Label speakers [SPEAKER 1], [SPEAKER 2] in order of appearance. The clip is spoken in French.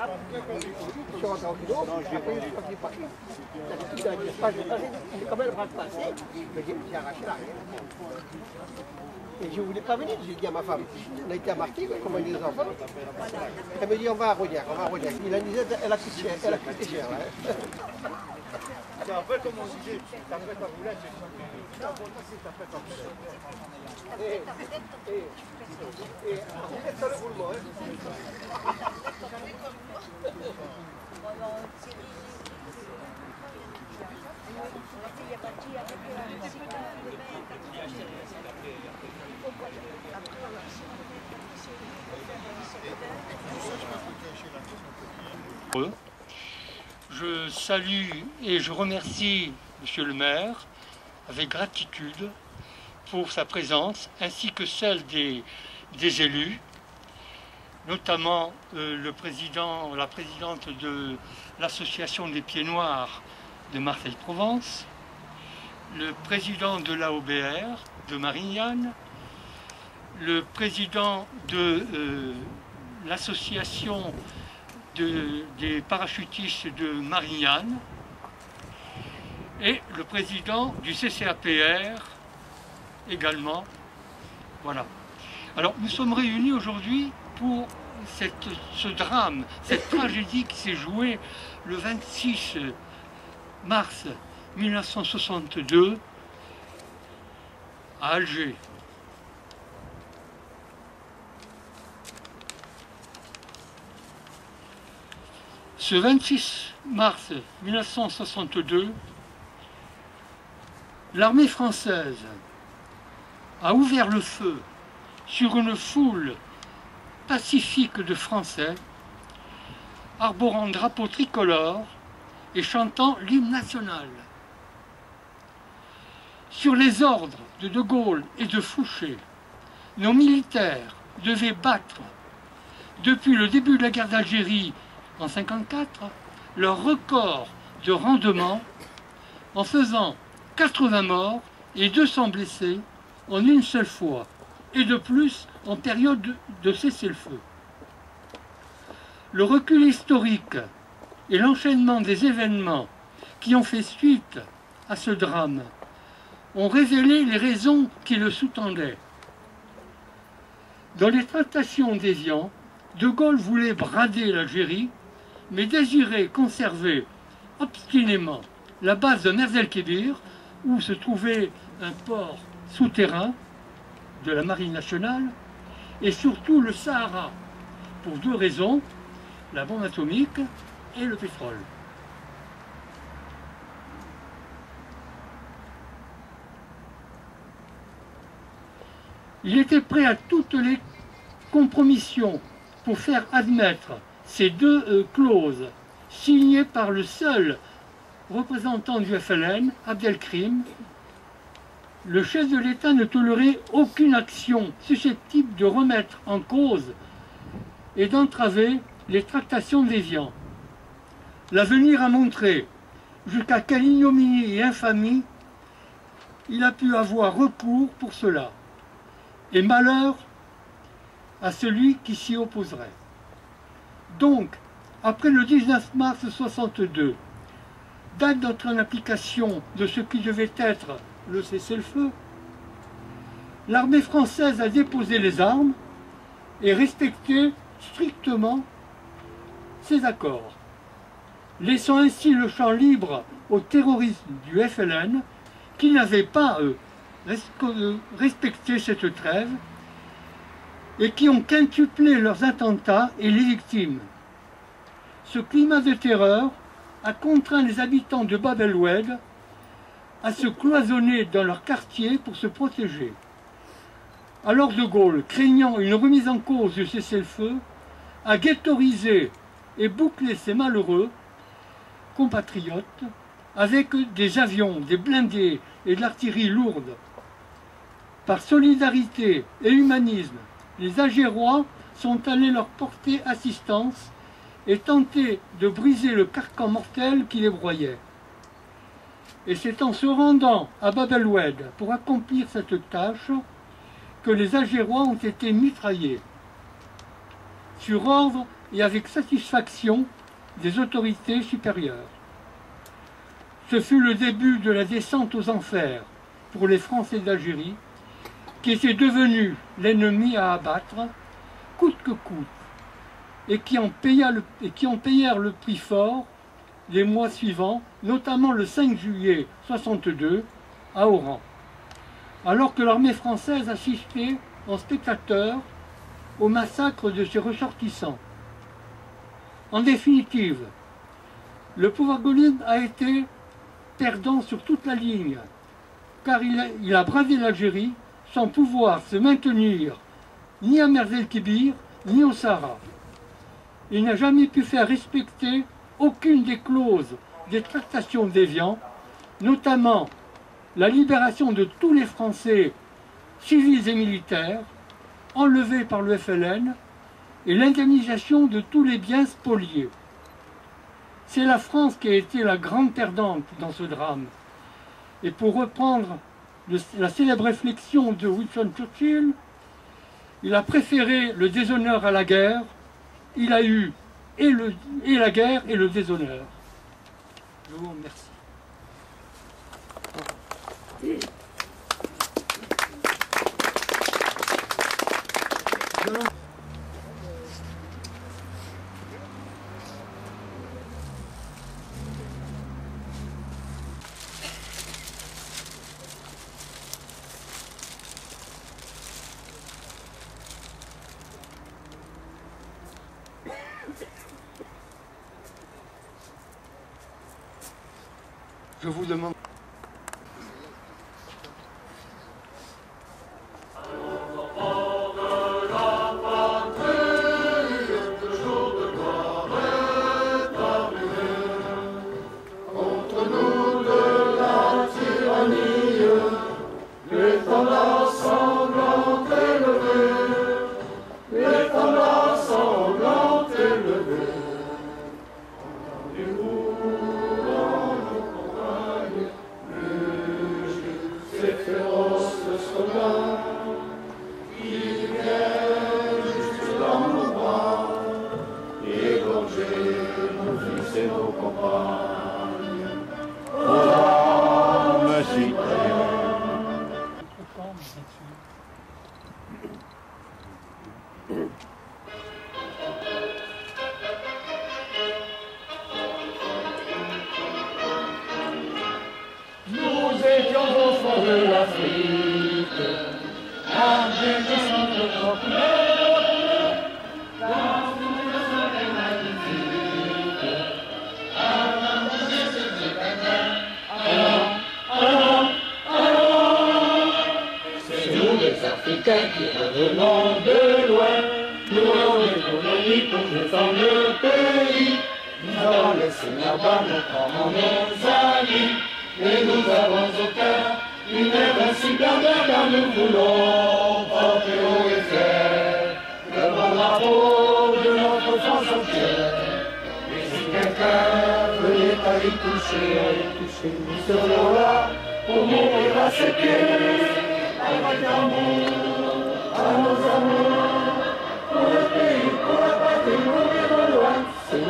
[SPEAKER 1] Je suis rentré en kilo, après je suis parti. Il est quand même le passer, mais j'ai arraché l'arrière. Et je ne voulais pas venir, j'ai dit à ma femme, on a été à Martigues, comme on dit les enfants. Elle me dit on va à Rodiac, on va à Rodiac. Il a dit elle a coûté cher, elle a coûté cher. Ouais.
[SPEAKER 2] C'est un peu comme on disait, t'as fait ta boulette, c'est t'as fait ta boulette.
[SPEAKER 1] Et on ça le roulement.
[SPEAKER 3] Je salue et je remercie Monsieur le maire avec gratitude pour sa présence ainsi que celle des élus, notamment la présidente de l'association des Pieds Noirs de Marseille-Provence, le président de l'AOBR de Marignane, le président de l'association des parachutistes de Marignane et le président du CCAPR également. Voilà. Alors nous sommes réunis aujourd'hui pour ce drame, cette tragédie qui s'est jouée le 26 mars 1962 à Alger. Ce 26 mars 1962, l'armée française a ouvert le feu sur une foule pacifique de Français, arborant drapeau tricolore et chantant l'hymne national. Sur les ordres de De Gaulle et de Fouché, nos militaires devaient battre, depuis le début de la guerre d'Algérie en 1954, leur record de rendement en faisant 80 morts et 200 blessés en une seule fois, et de plus en période de cessez-le-feu. Le recul historique et l'enchaînement des événements qui ont fait suite à ce drame ont révélé les raisons qui le sous-tendaient. Dans les tractations d'Évian, De Gaulle voulait brader l'Algérie, mais désirait conserver obstinément la base de Merz el-Kébir, où se trouvait un port souterrain de la Marine nationale, et surtout le Sahara, pour deux raisons, la bombe atomique et le pétrole. Il était prêt à toutes les compromissions pour faire admettre ces deux clauses signées par le seul représentant du FLN, Abdelkrim. Le chef de l'État ne tolérait aucune action susceptible de remettre en cause et d'entraver les tractations d'Évian. L'avenir a montré jusqu'à quelle ignominie et infamie il a pu avoir recours pour cela. Et malheur à celui qui s'y opposerait. Donc, après le 19 mars 1962, date d'entrée en application de ce qui devait être le cessez-le-feu, l'armée française a déposé les armes et respecté strictement ces accords, laissant ainsi le champ libre aux terroristes du FLN qui n'avaient pas, eux, respecté cette trêve et qui ont quintuplé leurs attentats et les victimes. Ce climat de terreur a contraint les habitants de Bab el-Oued à se cloisonner dans leur quartier pour se protéger. Alors De Gaulle, craignant une remise en cause du cessez-le-feu, a ghettoisé et bouclé ses malheureux compatriotes avec des avions, des blindés et de l'artillerie lourde. Par solidarité et humanisme, les Algérois sont allés leur porter assistance et tenter de briser le carcan mortel qui les broyait. Et c'est en se rendant à Bab el-Oued pour accomplir cette tâche que les Algérois ont été mitraillés. Sur ordre et avec satisfaction des autorités supérieures. Ce fut le début de la descente aux enfers pour les Français d'Algérie, qui étaient devenus l'ennemi à abattre, coûte que coûte, et qui en payèrent le prix fort les mois suivants, notamment le 5 juillet 62 à Oran, alors que l'armée française assistait en spectateur au massacre de ses ressortissants. En définitive, le pouvoir gaulliste a été perdant sur toute la ligne, car il a bravé l'Algérie sans pouvoir se maintenir ni à Merz el-Kébir, ni au Sahara. Il n'a jamais pu faire respecter aucune des clauses des tractations d'Évian, notamment la libération de tous les Français civils et militaires, enlevés par le FLN, et l'indemnisation de tous les biens spoliés. C'est la France qui a été la grande perdante dans ce drame. Et pour reprendre la célèbre réflexion de Winston Churchill, il a préféré le déshonneur à la guerre, il a eu et la guerre et le déshonneur. Je vous remercie. Je vous demande...
[SPEAKER 4] Qui revenons de loin, nous on est colonie pour défendre le pays. Nous avons laissé là-bas nos parents, nos amis, et nous avons au cœur une invincible ardeur car nous voulons porter haut et fier le bon drapeau de notre France entière. Et si quelqu'un venait à y toucher, nous serions là pour mourir à ses pieds, avec amour. À nos amours, pour le pays, pour la patrie, mourir de loin, c'est